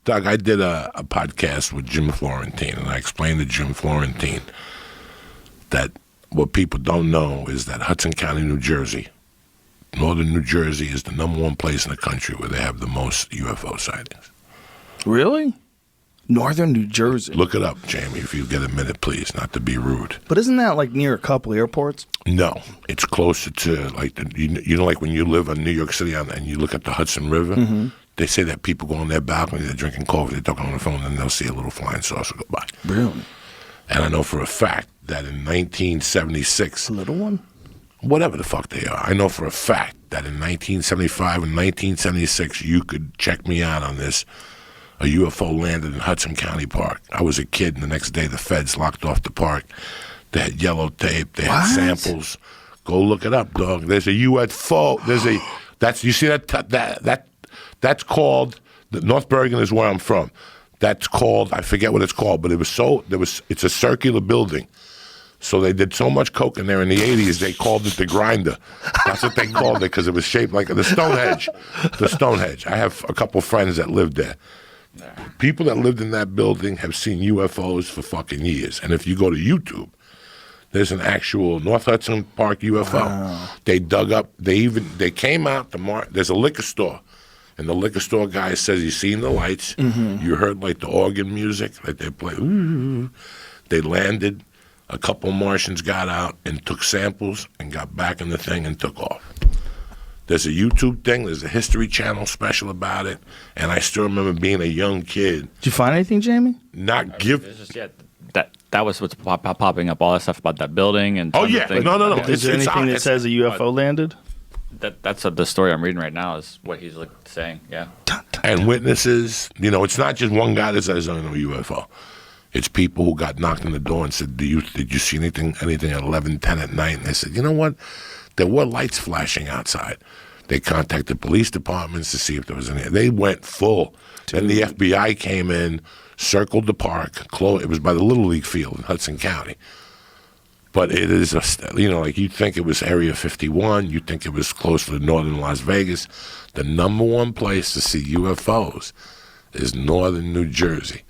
Doug, I did a podcast with Jim Florentine, and I explained to Jim Florentine that what people don't know is that Hudson County, New Jersey, northern New Jersey, is the number one place in the country where they have the most UFO sightings. Really? Northern New Jersey. Look it up, Jamie, if you get a minute, please, not to be rude. But isn't that like near a couple airports? No, it's closer to like like when you live in New York City and you look at the Hudson River. Mm-hmm. They say that people go on their balcony, they're drinking coffee, they're talking on the phone, and they'll see a little flying saucer go by. Really? And I know for a fact that in 1976, a little one, whatever the fuck they are, I know for a fact that in 1975 and 1976, you could check me out on this. A UFO landed in Hudson County Park. I was a kid, and the next day the feds locked off the park. They had yellow tape. They had samples. Go look it up, dog. There's a UFO. You see that's called, North Bergen is where I'm from. That's called, I forget what it's called, but it's a circular building. So they did so much coke in there in the 80s, they called it the grinder. That's what they called it, because it was shaped like the Stonehenge. The Stonehenge. I have a couple friends that lived there. People that lived in that building have seen UFOs for fucking years. And if you go to YouTube, there's an actual North Hudson Park UFO. Wow. They dug up, they came out to there's a liquor store. And the liquor store guy says he's seen the lights. Mm-hmm. You heard like the organ music that they play. Ooh. They landed. A couple Martians got out and took samples and got back in the thing and took off. There's a YouTube thing. There's a History Channel special about it. And I still remember being a young kid. Did you find anything, Jamie? That was what's popping up, all that stuff about that building. And no. Is there anything that says a UFO landed? That's the story I'm reading right now is what he's saying, yeah. And witnesses, it's not just one guy that says, I know UFO. It's people who got knocked on the door and said, did you see anything at 11:10 at night? And they said, you know what? There were lights flashing outside. They contacted police departments to see if there was any. They went full. Then the FBI came in, circled the park. It was by the Little League field in Hudson County. But it is, like you'd think it was Area 51. You'd think it was close to northern Las Vegas. The number one place to see UFOs is northern New Jersey.